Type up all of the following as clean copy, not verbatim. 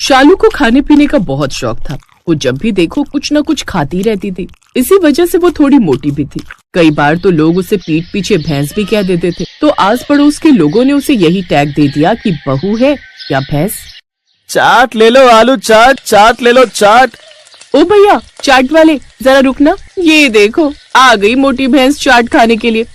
शालू को खाने पीने का बहुत शौक था। वो जब भी देखो कुछ न कुछ खाती रहती थी। इसी वजह से वो थोड़ी मोटी भी थी। कई बार तो लोग उसे पीठ पीछे भैंस भी कह देते थे। तो आस पड़ोस के लोगों ने उसे यही टैग दे दिया कि बहू है या भैंस। चाट ले लो आलू चाट, चाट ले लो चाट। ओ भैया चाट वाले जरा रुकना, ये देखो आ गई मोटी भैंस चाट खाने के लिए।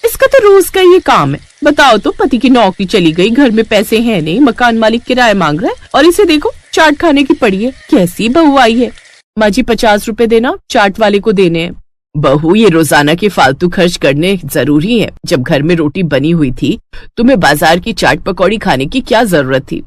इसका तो रोज का ये काम है। बताओ तो, पति की नौकरी चली गई, घर में पैसे हैं नहीं, मकान मालिक किराया मांग रहा है और इसे देखो चाट खाने की पड़ी है। कैसी बहू आई है। माँ जी 50 रुपए देना, चाट वाले को देने हैं। बहू ये रोजाना के फालतू खर्च करने जरूरी है। जब घर में रोटी बनी हुई थी तुम्हें बाजार की चाट पकौड़ी खाने की क्या जरूरत थी।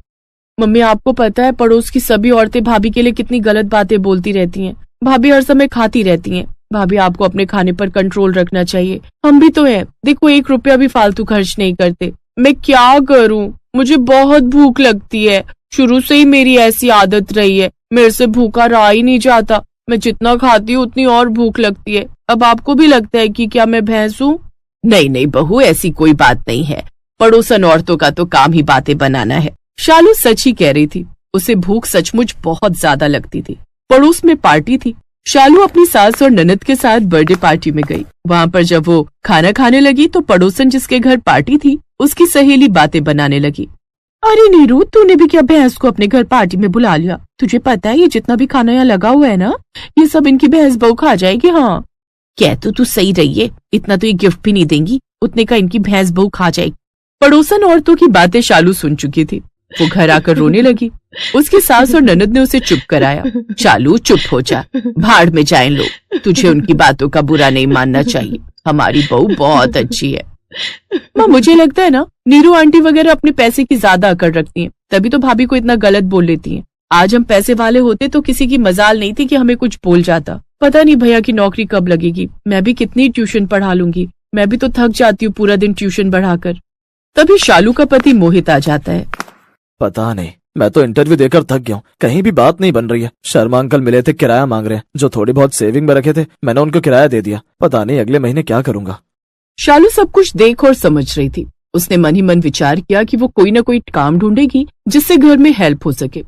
मम्मी आपको पता है पड़ोस की सभी औरतें भाभी के लिए कितनी गलत बातें बोलती रहती हैं। भाभी हर समय खाती रहती हैं। भाभी आपको अपने खाने पर कंट्रोल रखना चाहिए। हम भी तो हैं, देखो 1 रुपया भी फालतू खर्च नहीं करते। मैं क्या करूं, मुझे बहुत भूख लगती है। शुरू से ही मेरी ऐसी आदत रही है, मेरे से भूखा रहा ही नहीं जाता। मैं जितना खाती हूँ उतनी और भूख लगती है। अब आपको भी लगता है कि क्या मैं भैंस हूँ? नहीं नहीं बहू, ऐसी कोई बात नहीं है। पड़ोसन औरतों का तो काम ही बातें बनाना है। शालू सच ही कह रही थी। उसे भूख सचमुच बहुत ज्यादा लगती थी। पड़ोस में पार्टी थी। शालू अपनी सास और ननद के साथ बर्थडे पार्टी में गई। वहाँ पर जब वो खाना खाने लगी तो पड़ोसन जिसके घर पार्टी थी उसकी सहेली बातें बनाने लगी। अरे नीरू, तूने भी क्या भैंस को अपने घर पार्टी में बुला लिया? तुझे पता है ये जितना भी खाना यहाँ लगा हुआ है ना, ये सब इनकी भैंस बहू खा जाएगी। हाँ कह तो तू सही रही है, इतना तो ये गिफ्ट भी नहीं देंगी, उतने का इनकी भैंस बहू खा जाएगी। पड़ोसन औरतों की बातें शालू सुन चुकी थी। वो घर आकर रोने लगी। उसकी सास और ननद ने उसे चुप कराया। शालू चुप हो जा, भाड़ में जाएं लोग, तुझे उनकी बातों का बुरा नहीं मानना चाहिए। हमारी बहू बहुत अच्छी है। माँ मुझे लगता है ना नीरू आंटी वगैरह अपने पैसे की ज्यादा अकड़ रखती हैं, तभी तो भाभी को इतना गलत बोल लेती हैं। आज हम पैसे वाले होते तो किसी की मजाल नहीं थी कि हमें कुछ बोल जाता। पता नहीं भैया की नौकरी कब लगेगी, मैं भी कितनी ट्यूशन पढ़ा लूंगी। मैं भी तो थक जाती हूँ पूरा दिन ट्यूशन बढ़ाकर। तभी शालू का पति मोहित आ जाता है। पता नहीं, मैं तो इंटरव्यू देकर थक गया हूँ, कहीं भी बात नहीं बन रही है। शर्मा अंकल मिले थे, किराया मांग रहे हैं। जो थोड़ी बहुत सेविंग में रखे थे मैंने उनको किराया दे दिया। पता नहीं अगले महीने क्या करूंगा। शालू सब कुछ देख और समझ रही थी। उसने मन ही मन विचार किया कि वो कोई न कोई काम ढूंढेगी जिससे घर में हेल्प हो सके।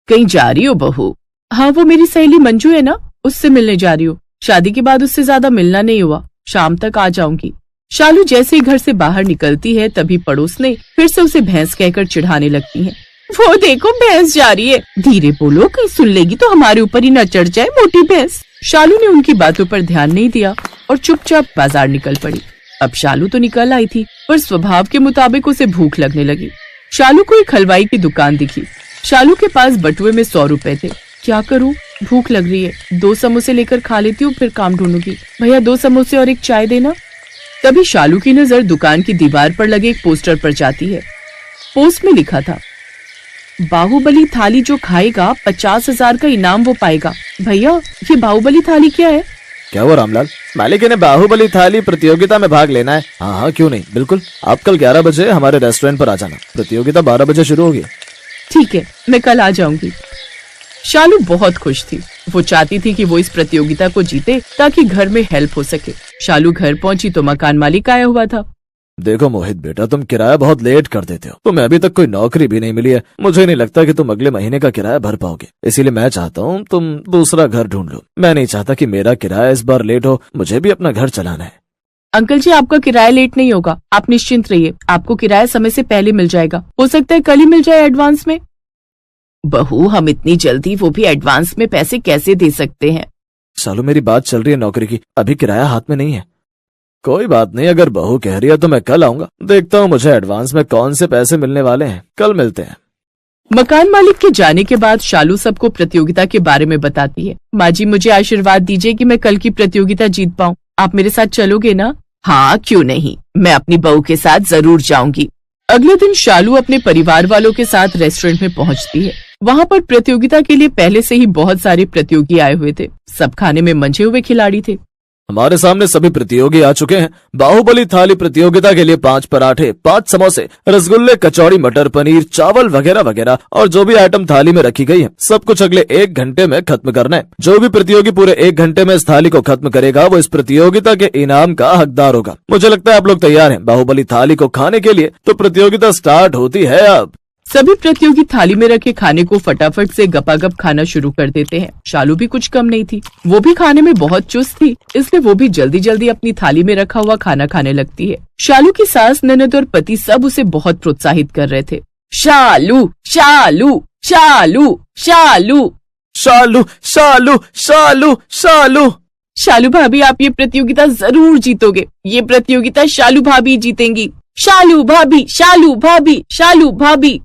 कहीं जा रही हो बहू? हाँ वो मेरी सहेली मंजू है ना, उससे मिलने जा रही हूँ। शादी के बाद उससे ज्यादा मिलना नहीं हुआ, शाम तक आ जाऊंगी। शालू जैसे ही घर से बाहर निकलती है तभी पड़ोस ने फिर से उसे भैंस कहकर चिढ़ाने लगती है। वो देखो भैंस जा रही है, धीरे बोलो कहीं सुन लेगी तो हमारे ऊपर ही न चढ़ जाए मोटी भैंस। शालू ने उनकी बातों पर ध्यान नहीं दिया और चुपचाप बाजार निकल पड़ी। अब शालू तो निकल आई थी पर स्वभाव के मुताबिक उसे भूख लगने लगी। शालू को एक हलवाई की दुकान दिखी। शालू के पास बटुए में 100 रुपए थे। क्या करूँ, भूख लग रही है, 2 समोसे लेकर खा लेती हूँ फिर काम ढूंढूंगी। भैया 2 समोसे और एक चाय देना। तभी शालू की नजर दुकान की दीवार पर लगे एक पोस्टर पर जाती है। पोस्ट में लिखा था, बाहुबली थाली जो खाएगा 50,000 का इनाम वो पाएगा। भैया ये बाहुबली थाली क्या है? क्या वो रामलाल, मालिक ने बाहुबली थाली प्रतियोगिता में भाग लेना है? हाँ हाँ क्यों नहीं, बिल्कुल। आप कल 11 बजे हमारे रेस्टोरेंट पर आ जाना। प्रतियोगिता 12 बजे शुरू होगी। ठीक है, मैं कल आ जाऊंगी। शालू बहुत खुश थी। वो चाहती थी कि वो इस प्रतियोगिता को जीते ताकि घर में हेल्प हो सके। शालू घर पहुंची तो मकान मालिक आया हुआ था। देखो मोहित बेटा, तुम किराया बहुत लेट कर देते हो। तुम्हें अभी तक कोई नौकरी भी नहीं मिली है। मुझे नहीं लगता कि तुम अगले महीने का किराया भर पाओगे। इसीलिए मैं चाहता हूँ तुम दूसरा घर ढूंढ लो। मैं नहीं चाहता कि मेरा किराया इस बार लेट हो, मुझे भी अपना घर चलाना है। अंकल जी आपका किराया लेट नहीं होगा, आप निश्चिंत रहिए। आपको किराया समय से पहले मिल जाएगा। हो सकता है कल ही मिल जाए एडवांस में। बहू हम इतनी जल्दी वो भी एडवांस में पैसे कैसे दे सकते हैं? सालू मेरी बात चल रही है नौकरी की, अभी किराया हाथ में नहीं है। कोई बात नहीं, अगर बहू कह रही है तो मैं कल आऊंगा। देखता हूँ मुझे एडवांस में कौन से पैसे मिलने वाले हैं। कल मिलते हैं। मकान मालिक के जाने के बाद शालू सबको प्रतियोगिता के बारे में बताती है। माँ जी मुझे आशीर्वाद दीजिए कि मैं कल की प्रतियोगिता जीत पाऊँ। आप मेरे साथ चलोगे ना? हाँ क्यों नहीं, मैं अपनी बहू के साथ जरूर जाऊंगी। अगले दिन शालू अपने परिवार वालों के साथ रेस्टोरेंट में पहुंचती है। वहाँ पर प्रतियोगिता के लिए पहले से ही बहुत सारे प्रतियोगी आए हुए थे। सब खाने में मंझे हुए खिलाड़ी थे। हमारे सामने सभी प्रतियोगी आ चुके हैं। बाहुबली थाली प्रतियोगिता के लिए 5 पराठे, 5 समोसे, रसगुल्ले, कचौड़ी, मटर पनीर, चावल वगैरह वगैरह और जो भी आइटम थाली में रखी गई है सब कुछ अगले 1 घंटे में खत्म करना है। जो भी प्रतियोगी पूरे 1 घंटे में इस थाली को खत्म करेगा वो इस प्रतियोगिता के इनाम का हकदार होगा। मुझे लगता है आप लोग तैयार हैं बाहुबली थाली को खाने के लिए। तो प्रतियोगिता स्टार्ट होती है अब। सभी प्रतियोगी थाली में रखे खाने को फटाफट से गपागप खाना शुरू कर देते हैं। शालू भी कुछ कम नहीं थी, वो भी खाने में बहुत चुस्त थी, इसलिए वो भी जल्दी जल्दी अपनी थाली में रखा हुआ खाना खाने लगती है। शालू की सास, ननद और पति सब उसे बहुत प्रोत्साहित कर रहे थे। शालू शालू शालू शालू शालू शालू शालू शालू। शालू भाभी, आप ये प्रतियोगिता जरूर जीतोगे, ये प्रतियोगिता शालू भाभी जीतेंगी। शालू भाभी शालू भाभी शालू भाभी।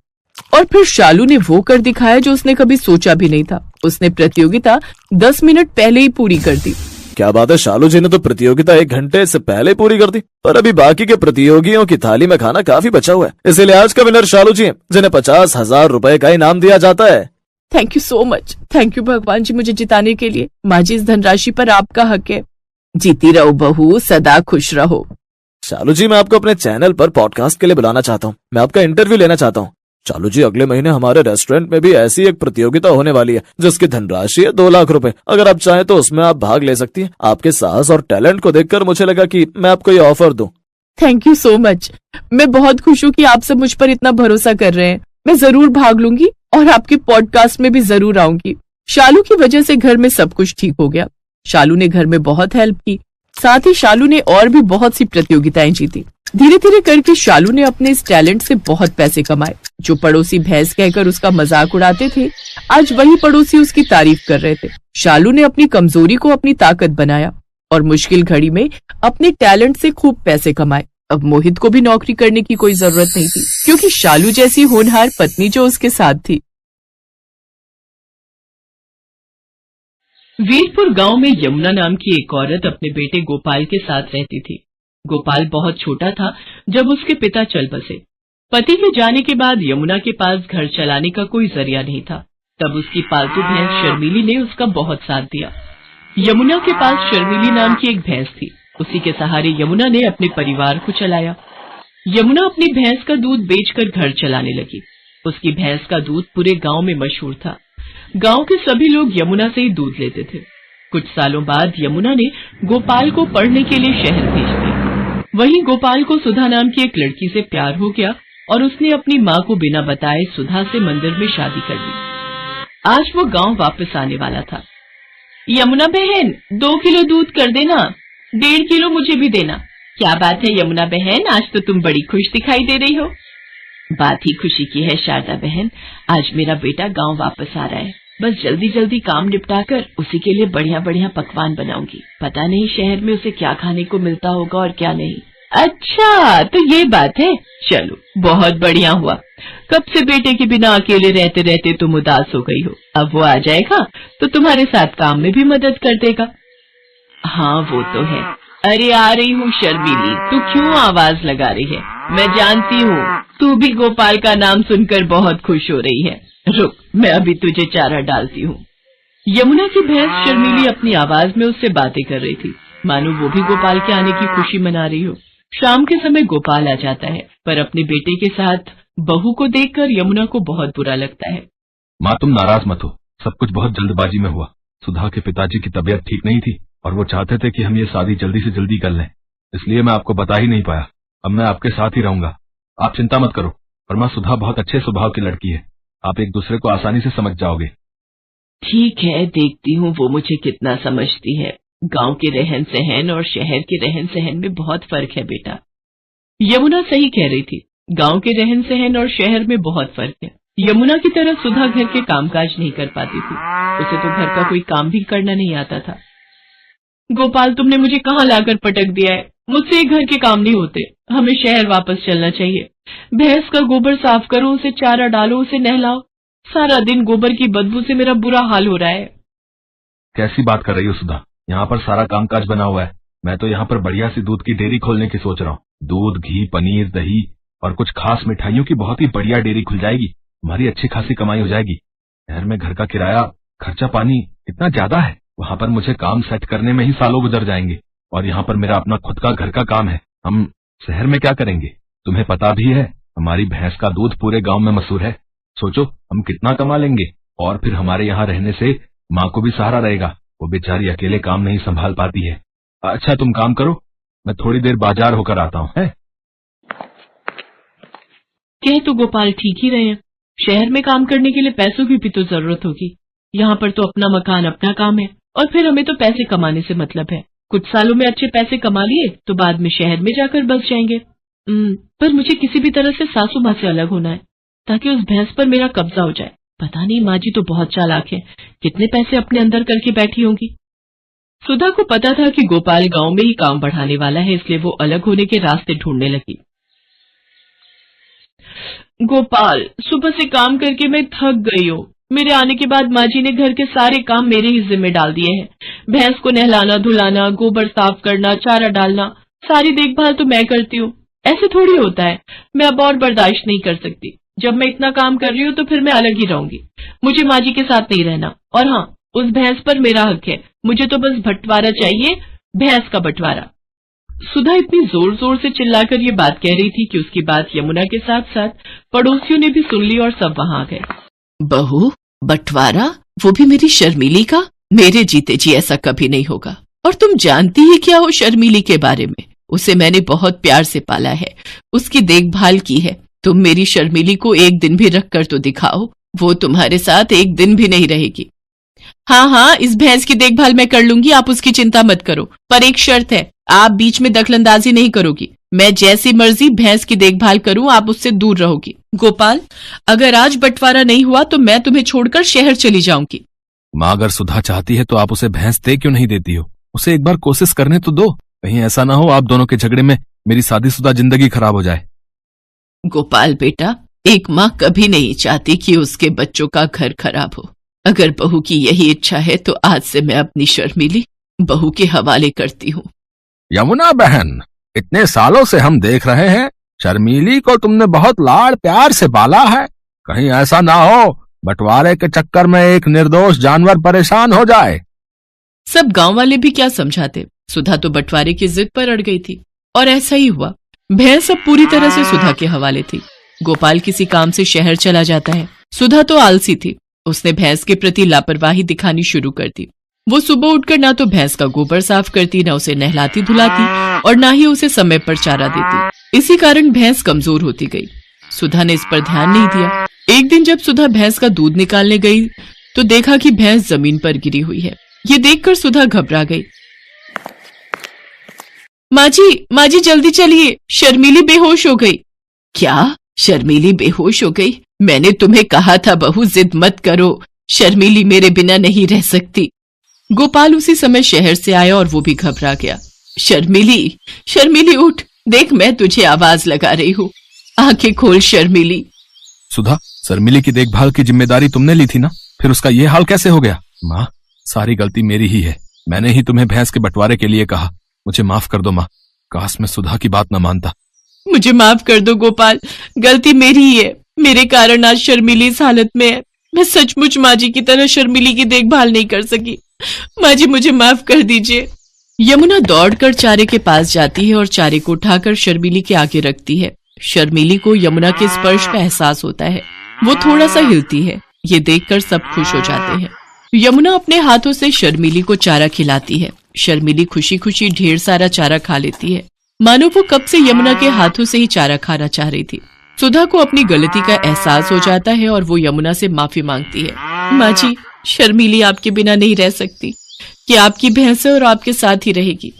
और फिर शालू ने वो कर दिखाया जो उसने कभी सोचा भी नहीं था। उसने प्रतियोगिता 10 मिनट पहले ही पूरी कर दी। क्या बात है, शालू जी ने तो प्रतियोगिता 1 घंटे से पहले पूरी कर दी, पर अभी बाकी के प्रतियोगियों की थाली में खाना काफी बचा हुआ है। इसीलिए आज का विनर शालू जी हैं, जिन्हें 50,000 रुपए का इनाम दिया जाता है। Thank you so much. Thank you भगवान जी मुझे जिताने के लिए। माँ जी, इस धनराशि पर आपका हक है। जीती रहो बहू, सदा खुश रहो। शालू जी, मैं आपको अपने चैनल पर पॉडकास्ट के लिए बुलाना चाहता हूँ। मैं आपका इंटरव्यू लेना चाहता हूँ। शालू जी, अगले महीने हमारे रेस्टोरेंट में भी ऐसी एक प्रतियोगिता होने वाली है जिसकी धनराशि है 2 लाख रुपए। अगर आप चाहें तो उसमें आप भाग ले सकती हैं। आपके साहस और टैलेंट को देखकर मुझे लगा कि मैं आपको ये ऑफर दूं। Thank you so much. मैं बहुत खुश हूँ कि आप सब मुझ पर इतना भरोसा कर रहे हैं। मैं जरूर भाग लूंगी और आपके पॉडकास्ट में भी जरूर आऊंगी। शालू की वजह से घर में सब कुछ ठीक हो गया। शालू ने घर में बहुत हेल्प की, साथ ही शालू ने और भी बहुत सी प्रतियोगिताएं जीती। धीरे धीरे करके शालू ने अपने इस टैलेंट से बहुत पैसे कमाए। जो पड़ोसी भैंस कहकर उसका मजाक उड़ाते थे, आज वही पड़ोसी उसकी तारीफ कर रहे थे। शालू ने अपनी कमजोरी को अपनी ताकत बनाया और मुश्किल घड़ी में अपने टैलेंट से खूब पैसे कमाए। अब मोहित को भी नौकरी करने की कोई जरूरत नहीं थी, क्योंकि शालू जैसी होनहार पत्नी जो उसके साथ थी। वीरपुर गांव में यमुना नाम की एक औरत अपने बेटे गोपाल के साथ रहती थी। गोपाल बहुत छोटा था जब उसके पिता चल बसे। पति के जाने के बाद यमुना के पास घर चलाने का कोई जरिया नहीं था। तब उसकी पालतू भैंस शर्मीली ने उसका बहुत साथ दिया। यमुना के पास शर्मीली नाम की एक भैंस थी। उसी के सहारे यमुना ने अपने परिवार को चलाया। यमुना अपनी भैंस का दूध बेचकर घर चलाने लगी। उसकी भैंस का दूध पूरे गांव में मशहूर था। गांव के सभी लोग यमुना से ही दूध लेते थे। कुछ सालों बाद यमुना ने गोपाल को पढ़ने के लिए शहर भेज दिया। वहीं गोपाल को सुधा नाम की एक लड़की से प्यार हो गया और उसने अपनी माँ को बिना बताए सुधा से मंदिर में शादी कर ली। आज वो गांव वापस आने वाला था। यमुना बहन, 2 किलो दूध कर देना, 1.5 किलो मुझे भी देना। क्या बात है यमुना बहन, आज तो तुम बड़ी खुश दिखाई दे रही हो। बात ही खुशी की है शारदा बहन, आज मेरा बेटा गांव वापस आ रहा है। बस जल्दी जल्दी काम निपटाकर उसी के लिए बढ़िया बढ़िया पकवान बनाऊंगी। पता नहीं शहर में उसे क्या खाने को मिलता होगा और क्या नहीं। अच्छा, तो ये बात है। चलो, बहुत बढ़िया हुआ। कब से बेटे के बिना अकेले रहते रहते तुम उदास हो गई हो। अब वो आ जाएगा तो तुम्हारे साथ काम में भी मदद कर देगा। हाँ, वो तो है। अरे आ रही हूँ शर्मीली, तू क्यों आवाज लगा रही है? मैं जानती हूँ तू भी गोपाल का नाम सुनकर बहुत खुश हो रही है। रुक, मैं अभी तुझे चारा डालती हूँ। यमुना की भैंस शर्मीली अपनी आवाज में उससे बातें कर रही थी, मानो वो भी गोपाल के आने की खुशी मना रही हो। शाम के समय गोपाल आ जाता है, पर अपने बेटे के साथ बहू को देखकर यमुना को बहुत बुरा लगता है। माँ, तुम नाराज मत हो, सब कुछ बहुत जल्दबाजी में हुआ। सुधा के पिताजी की तबीयत ठीक नहीं थी और वो चाहते थे कि हम ये शादी जल्दी से जल्दी कर लें, इसलिए मैं आपको बता ही नहीं पाया। अब मैं आपके साथ ही रहूंगा, आप चिंता मत करो। और माँ, सुधा बहुत अच्छे स्वभाव की लड़की है, आप एक दूसरे को आसानी से समझ जाओगे। ठीक है, देखती हूँ वो मुझे कितना समझती है। गांव के रहन सहन और शहर के रहन सहन में बहुत फर्क है बेटा। यमुना सही कह रही थी, गांव के रहन सहन और शहर में बहुत फर्क है। यमुना की तरह सुधा घर के कामकाज नहीं कर पाती थी, उसे तो घर का कोई काम भी करना नहीं आता था। गोपाल, तुमने मुझे कहाँ लाकर पटक दिया है? मुझसे घर के काम नहीं होते, हमें शहर वापस चलना चाहिए। भैंस का गोबर साफ करो, उसे चारा डालो, उसे नहलाओ। सारा दिन गोबर की बदबू से मेरा बुरा हाल हो रहा है। कैसी बात कर रही हो सुधा? यहाँ पर सारा कामकाज बना हुआ है। मैं तो यहाँ पर बढ़िया सी दूध की डेयरी खोलने की सोच रहा हूँ। दूध, घी, पनीर, दही और कुछ खास मिठाइयों की बहुत ही बढ़िया डेयरी खुल जाएगी। हमारी अच्छी खासी कमाई हो जाएगी। शहर में घर का किराया, खर्चा पानी इतना ज्यादा है, वहाँ पर मुझे काम सेट करने में ही सालों गुजर जाएंगे। और यहाँ पर मेरा अपना खुद का घर का काम है। हम शहर में क्या करेंगे? तुम्हें पता भी है, हमारी भैंस का दूध पूरे गांव में मशहूर है। सोचो हम कितना कमा लेंगे, और फिर हमारे यहाँ रहने से माँ को भी सहारा रहेगा। वो बेचारी अकेले काम नहीं संभाल पाती है। अच्छा, तुम काम करो, मैं थोड़ी देर बाजार होकर आता हूँ। है, कह तो गोपाल ठीक ही रहे हैं, शहर में काम करने के लिए पैसों की भी तो जरूरत होगी। यहाँ पर तो अपना मकान अपना काम है, और फिर हमें तो पैसे कमाने से मतलब है। कुछ सालों में अच्छे पैसे कमा लिए तो बाद में शहर में जाकर बस जाएंगे। पर मुझे किसी भी तरह से सासू माँ से अलग होना है, ताकि उस भैंस पर मेरा कब्जा हो जाए। पता नहीं, माँ जी तो बहुत चालाक है, कितने पैसे अपने अंदर करके बैठी होंगी। सुधा को पता था कि गोपाल गांव में ही काम बढ़ाने वाला है, इसलिए वो अलग होने के रास्ते ढूंढने लगी। गोपाल, सुबह से काम करके मैं थक गई हूँ। मेरे आने के बाद माँ जी ने घर के सारे काम मेरे ही जिम्मे डाल दिए हैं। भैंस को नहलाना धुलाना, गोबर साफ करना, चारा डालना, सारी देखभाल तो मैं करती हूँ। ऐसे थोड़ी होता है, मैं अब और बर्दाश्त नहीं कर सकती। जब मैं इतना काम कर रही हूँ तो फिर मैं अलग ही रहूंगी। मुझे माँ जी के साथ नहीं रहना। और हाँ, उस भैंस पर मेरा हक है, मुझे तो बस बंटवारा चाहिए, भैंस का बंटवारा। सुधा इतनी जोर जोर से चिल्लाकर ये बात कह रही थी कि उसकी बात यमुना के साथ साथ पड़ोसियों ने भी सुन ली और सब वहां आ गए। बहू, बंटवारा, वो भी मेरी शर्मीली का? मेरे जीते जी ऐसा कभी नहीं होगा। और तुम जानती ही क्या हो शर्मीली के बारे में? उसे मैंने बहुत प्यार से पाला है, उसकी देखभाल की है। तुम मेरी शर्मीली को एक दिन भी रख कर तो दिखाओ, वो तुम्हारे साथ एक दिन भी नहीं रहेगी। हाँ, इस भैंस की देखभाल मैं कर लूंगी, आप उसकी चिंता मत करो। पर एक शर्त है, आप बीच में दखलंदाजी नहीं करोगी। मैं जैसी मर्जी भैंस की देखभाल करूं, आप उससे दूर रहोगी। गोपाल, अगर आज बंटवारा नहीं हुआ तो मैं तुम्हें छोड़कर शहर चली जाऊंगी। माँ, अगर सुधा चाहती है तो आप उसे भैंस दे क्यों नहीं देती हो? उसे एक बार कोशिश करने तो दो। कहीं ऐसा ना हो आप दोनों के झगड़े में मेरी शादीशुदा जिंदगी खराब हो जाए। गोपाल बेटा, एक माँ कभी नहीं चाहती कि उसके बच्चों का घर खराब हो। अगर बहू की यही इच्छा है तो आज से मैं अपनी शर्मीली बहू के हवाले करती हूँ। यमुना बहन, इतने सालों से हम देख रहे हैं शर्मीली को तुमने बहुत लाड़ प्यार से पाला है। कहीं ऐसा ना हो बंटवारे के चक्कर में एक निर्दोष जानवर परेशान हो जाए। सब गांव वाले भी क्या समझाते, सुधा तो बंटवारे की जिद पर अड़ गई थी और ऐसा ही हुआ। भैंस अब पूरी तरह से सुधा के हवाले थी। गोपाल किसी काम से शहर चला जाता है। सुधा तो आलसी थी, उसने भैंस के प्रति लापरवाही दिखानी शुरू कर दी। वो सुबह उठकर ना तो भैंस का गोबर साफ करती, ना उसे नहलाती धुलाती और ना ही उसे समय पर चारा देती। इसी कारण भैंस कमजोर होती गई। सुधा ने इस पर ध्यान नहीं दिया। एक दिन जब सुधा भैंस का दूध निकालने गई तो देखा कि भैंस जमीन पर गिरी हुई है। ये देखकर सुधा घबरा गई। माँ जी जल्दी चलिए, शर्मीली बेहोश हो गई। क्या? शर्मीली बेहोश हो गई? मैंने तुम्हें कहा था बहू, जिद मत करो, शर्मीली मेरे बिना नहीं रह सकती। गोपाल उसी समय शहर से आया और वो भी घबरा गया। शर्मीली उठ, देख मैं तुझे आवाज लगा रही हूँ, आंखें खोल शर्मीली। सुधा, शर्मीली की देखभाल की जिम्मेदारी तुमने ली थी ना, फिर उसका ये हाल कैसे हो गया? माँ, सारी गलती मेरी ही है। मैंने ही तुम्हें भैंस के बंटवारे के लिए कहा। मुझे माफ कर दो माँ, काश मैं सुधा की बात न मानता। मुझे माफ कर दो गोपाल, गलती मेरी ही है। मेरे कारण आज शर्मीली इस हालत में है। मैं सचमुच माँ जी की तरह शर्मीली की देखभाल नहीं कर सकी। माँ जी मुझे माफ कर दीजिए। यमुना दौड़कर चारे के पास जाती है और चारे को उठाकर शर्मीली के आगे रखती है। शर्मीली को यमुना के स्पर्श का एहसास होता है। वो थोड़ा सा हिलती है। ये देखकर सब खुश हो जाते हैं। यमुना अपने हाथों से शर्मीली को चारा खिलाती है। शर्मीली खुशी खुशी ढेर सारा चारा खा लेती है, मानो वो कब से यमुना के हाथों से ही चारा खाना चाह रही थी। सुधा को अपनी गलती का एहसास हो जाता है और वो यमुना से माफी मांगती है। माँ जी, शर्मीली आपके बिना नहीं रह सकती, कि आपकी भैंस है और आपके साथ ही रहेगी।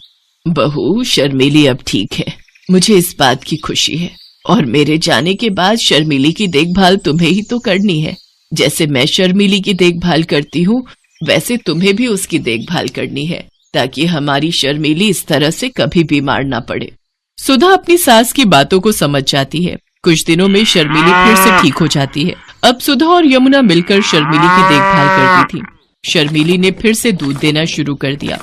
बहू, शर्मीली अब ठीक है, मुझे इस बात की खुशी है। और मेरे जाने के बाद शर्मीली की देखभाल तुम्हें ही तो करनी है। जैसे मैं शर्मीली की देखभाल करती हूँ, वैसे तुम्हें भी उसकी देखभाल करनी है, ताकि हमारी शर्मीली इस तरह से कभी बीमार ना पड़े। सुधा अपनी सास की बातों को समझ जाती है। कुछ दिनों में शर्मीली फिर से ठीक हो जाती है। अब सुधा और यमुना मिलकर शर्मीली की देखभाल करती थी। शर्मीली ने फिर से दूध देना शुरू कर दिया।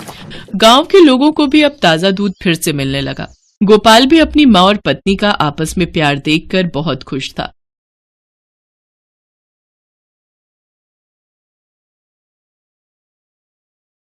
गांव के लोगों को भी अब ताजा दूध फिर से मिलने लगा। गोपाल भी अपनी माँ और पत्नी का आपस में प्यार देखकर बहुत खुश था।